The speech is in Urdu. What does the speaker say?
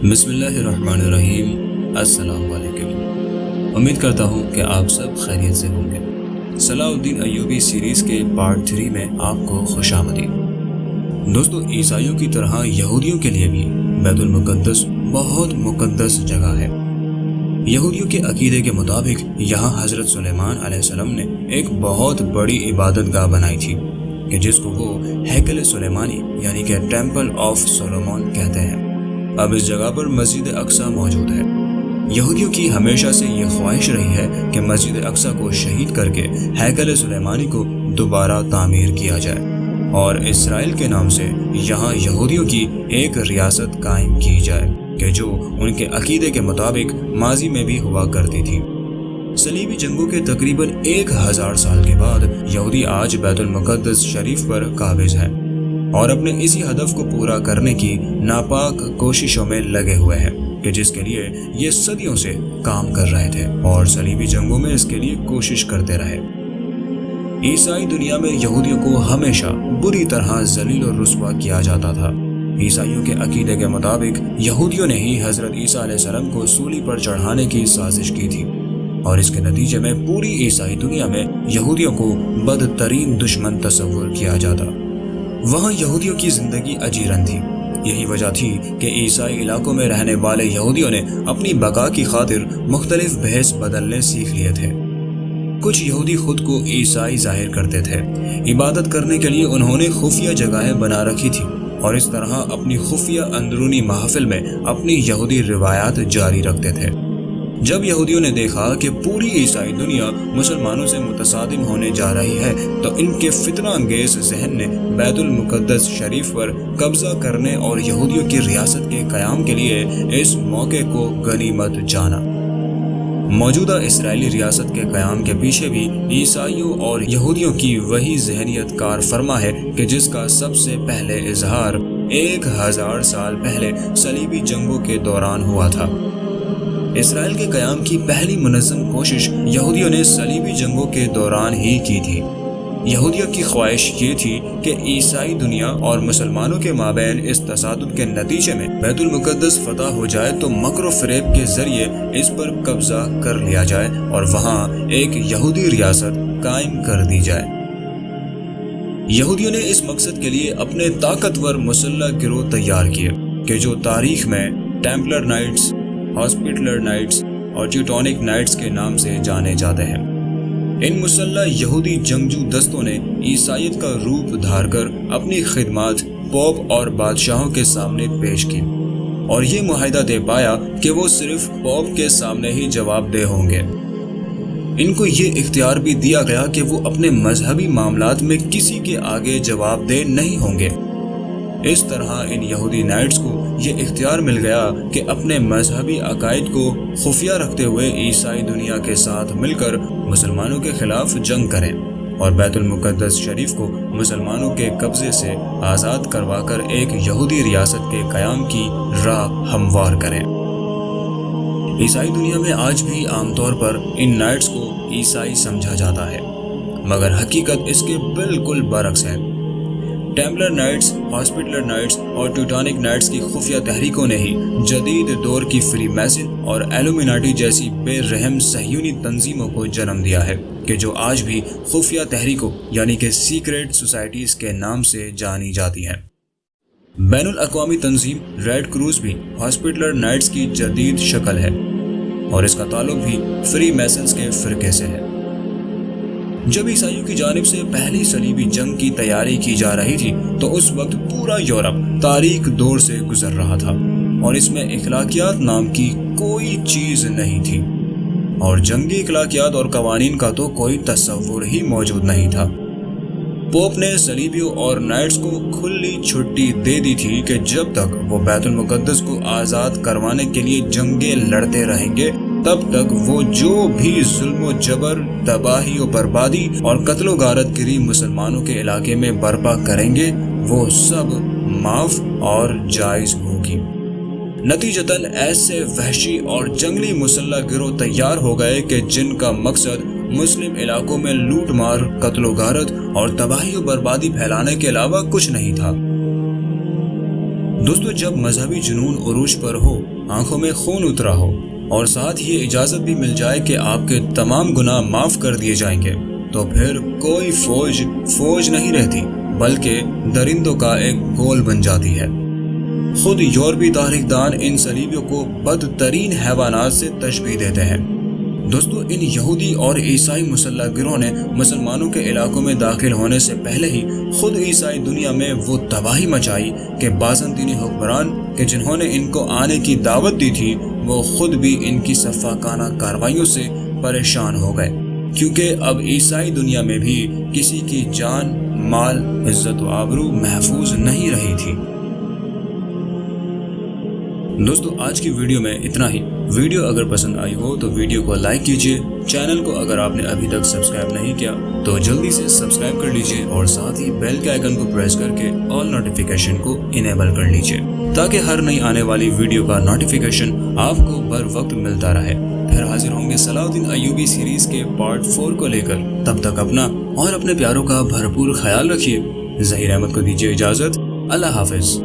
بسم اللہ الرحمن الرحیم۔ السلام علیکم۔ امید کرتا ہوں کہ آپ سب خیریت سے ہوں گے۔ صلاح الدین ایوبی سیریز کے پارٹ 3 میں آپ کو خوش آمدید۔ دوستو، عیسائیوں کی طرح یہودیوں کے لیے بھی بیت المقدس بہت مقدس جگہ ہے۔ یہودیوں کے عقیدے کے مطابق یہاں حضرت سلیمان علیہ السلام نے ایک بہت بڑی عبادت گاہ بنائی تھی کہ جس کو وہ ہیکل سلیمانی یعنی کہ ٹیمپل آف سولومون کہتے ہیں۔ اب اس جگہ پر مسجد اقصی موجود ہے۔ یہودیوں کی ہمیشہ سے یہ خواہش رہی ہے کہ مسجد اقصی کو شہید کر کے ہیکل سلیمانی کو دوبارہ تعمیر کیا جائے اور اسرائیل کے نام سے یہاں یہودیوں کی ایک ریاست قائم کی جائے کہ جو ان کے عقیدے کے مطابق ماضی میں بھی ہوا کرتی تھی۔ صلیبی جنگوں کے تقریباً 1000 سال کے بعد یہودی آج بیت المقدس شریف پر قابض ہیں اور اپنے اسی ہدف کو پورا کرنے کی ناپاک کوششوں میں لگے ہوئے ہیں کہ جس کے لیے یہ صدیوں سے کام کر رہے تھے اور صلیبی جنگوں میں اس کے لیے کوشش کرتے رہے۔ عیسائی دنیا میں یہودیوں کو ہمیشہ بری طرح ذلیل اور رسوا کیا جاتا تھا۔ عیسائیوں کے عقیدے کے مطابق یہودیوں نے ہی حضرت عیسیٰ علیہ السلام کو سولی پر چڑھانے کی سازش کی تھی اور اس کے نتیجے میں پوری عیسائی دنیا میں یہودیوں کو بدترین دشمن تصور کیا جاتا۔ وہاں یہودیوں کی زندگی اجیرن تھی۔ یہی وجہ تھی کہ عیسائی علاقوں میں رہنے والے یہودیوں نے اپنی بقا کی خاطر مختلف بھیس بدلنے سیکھ لیے تھے۔ کچھ یہودی خود کو عیسائی ظاہر کرتے تھے۔ عبادت کرنے کے لیے انہوں نے خفیہ جگہیں بنا رکھی تھی اور اس طرح اپنی خفیہ اندرونی محافل میں اپنی یہودی روایات جاری رکھتے تھے۔ جب یہودیوں نے دیکھا کہ پوری عیسائی دنیا مسلمانوں سے متصادم ہونے جا رہی ہے تو ان کے فتنہ انگیز ذہن نے بیت المقدس شریف پر قبضہ کرنے اور یہودیوں کی ریاست کے قیام کے لیے اس موقع کو غنیمت جانا۔ موجودہ اسرائیلی ریاست کے قیام کے پیچھے بھی عیسائیوں اور یہودیوں کی وہی ذہنیت کار فرما ہے کہ جس کا سب سے پہلے اظہار 1000 سال پہلے صلیبی جنگوں کے دوران ہوا تھا۔ اسرائیل کے قیام کی پہلی منظم کوشش یہودیوں نے صلیبی جنگوں کے دوران ہی کی تھی۔ یہودیوں کی خواہش یہ تھی کہ عیسائی دنیا اور مسلمانوں کے مابین اس تصادم کے نتیجے میں بیت المقدس فتح ہو جائے تو مکر و فریب کے ذریعے اس پر قبضہ کر لیا جائے اور وہاں ایک یہودی ریاست قائم کر دی جائے۔ یہودیوں نے اس مقصد کے لیے اپنے طاقتور مسلح گروہ تیار کیے کہ جو تاریخ میں ٹیمپلر نائٹس، ہاسپٹلر نائٹس اور ٹیوٹونک نائٹس کے نام سے جانے جاتے ہیں۔ ان مسلح یہودی جنگجو دستوں نے عیسائیت کا روپ دھار کر اپنی خدمات پوپ اور بادشاہوں کے سامنے پیش کی اور یہ معاہدہ دے پایا کہ وہ صرف پوپ کے سامنے ہی جواب دہ ہوں گے۔ ان کو یہ اختیار بھی دیا گیا کہ وہ اپنے مذہبی معاملات میں کسی کے آگے جواب دہ نہیں ہوں گے۔ اس طرح ان یہودی نائٹس کو یہ اختیار مل گیا کہ اپنے مذہبی عقائد کو خفیہ رکھتے ہوئے عیسائی دنیا کے ساتھ مل کر مسلمانوں کے خلاف جنگ کریں اور بیت المقدس شریف کو مسلمانوں کے قبضے سے آزاد کروا کر ایک یہودی ریاست کے قیام کی راہ ہموار کریں۔ عیسائی دنیا میں آج بھی عام طور پر ان نائٹس کو عیسائی سمجھا جاتا ہے، مگر حقیقت اس کے بالکل برعکس ہے۔ ٹیمپلر نائٹس، ہاسپٹلر نائٹس اور ٹیوٹونک نائٹس کی خفیہ تحریکوں نے ہی جدید دور کی فری میسن اور ایلومیناٹی جیسی بے رحم صہیونی تنظیموں کو جنم دیا ہے کہ جو آج بھی خفیہ تحریکوں یعنی کہ سیکریٹ سوسائٹیز کے نام سے جانی جاتی ہیں۔ بین الاقوامی تنظیم ریڈ کروس بھی ہاسپٹلر نائٹس کی جدید شکل ہے اور اس کا تعلق بھی فری میسنز کے فرقے سے ہے۔ جب عیسائیوں کی جانب سے پہلی صلیبی جنگ کی تیاری کی جا رہی تھی تو اس وقت پورا یورپ تاریک دور سے گزر رہا تھا اور اس میں اخلاقیات نام کی کوئی چیز نہیں تھی اور جنگی اخلاقیات اور قوانین کا تو کوئی تصور ہی موجود نہیں تھا۔ پوپ نے صلیبیوں اور نائٹس کو کھلی چھٹی دے دی تھی کہ جب تک وہ بیت المقدس کو آزاد کروانے کے لیے جنگیں لڑتے رہیں گے تب تک وہ جو بھی ظلم و جبر، تباہی و بربادی اور قتل و غارت گری مسلمانوں کے علاقے میں برپا کریں گے وہ سب معاف اور جائز ہوگی۔ نتیجتاً ایسے وحشی اور جنگلی مسلح گروہ تیار ہو گئے کہ جن کا مقصد مسلم علاقوں میں لوٹ مار، قتل و غارت اور تباہی و بربادی پھیلانے کے علاوہ کچھ نہیں تھا۔ دوستو جب مذہبی جنون عروج پر ہو، آنکھوں میں خون اترا ہو اور ساتھ ہی اجازت بھی مل جائے کہ آپ کے تمام گناہ معاف کر دیے جائیں گے، تو پھر کوئی فوج نہیں رہتی بلکہ درندوں کا ایک گول بن جاتی ہے۔ خود یورپی تاریخ دان ان صلیبیوں کو بدترین حیوانات سے تشبیہ دیتے ہیں۔ دوستو ان یہودی اور عیسائی مسلح گروہ نے مسلمانوں کے علاقوں میں داخل ہونے سے پہلے ہی خود عیسائی دنیا میں وہ تباہی مچائی کہ بازنطینی حکمران کہ جنہوں نے ان کو آنے کی دعوت دی تھی وہ خود بھی ان کی سفاکانہ کارروائیوں سے پریشان ہو گئے، کیونکہ اب عیسائی دنیا میں بھی کسی کی جان، مال، عزت و آبرو محفوظ نہیں رہی تھی۔ دوستو آج کی ویڈیو میں اتنا ہی۔ ویڈیو اگر پسند آئی ہو تو ویڈیو کو لائک کیجئے، چینل کو اگر آپ نے ابھی تک سبسکرائب نہیں کیا تو جلدی سے سبسکرائب کر لیجئے اور ساتھ ہی بیل کے آئیکن کو پریس کر کے آل نوٹیفیکیشن کو انیبل کر لیجئے تاکہ ہر نئی آنے والی ویڈیو کا نوٹیفیکیشن آپ کو بر وقت ملتا رہے۔ پھر حاضر ہوں گے صلاح الدین ایوبی سیریز کے پارٹ 4 کو لے کر۔ تب تک اپنا اور اپنے پیاروں کا بھرپور خیال رکھیے۔ ظہیر احمد کو دیجیے اجازت۔ اللہ حافظ۔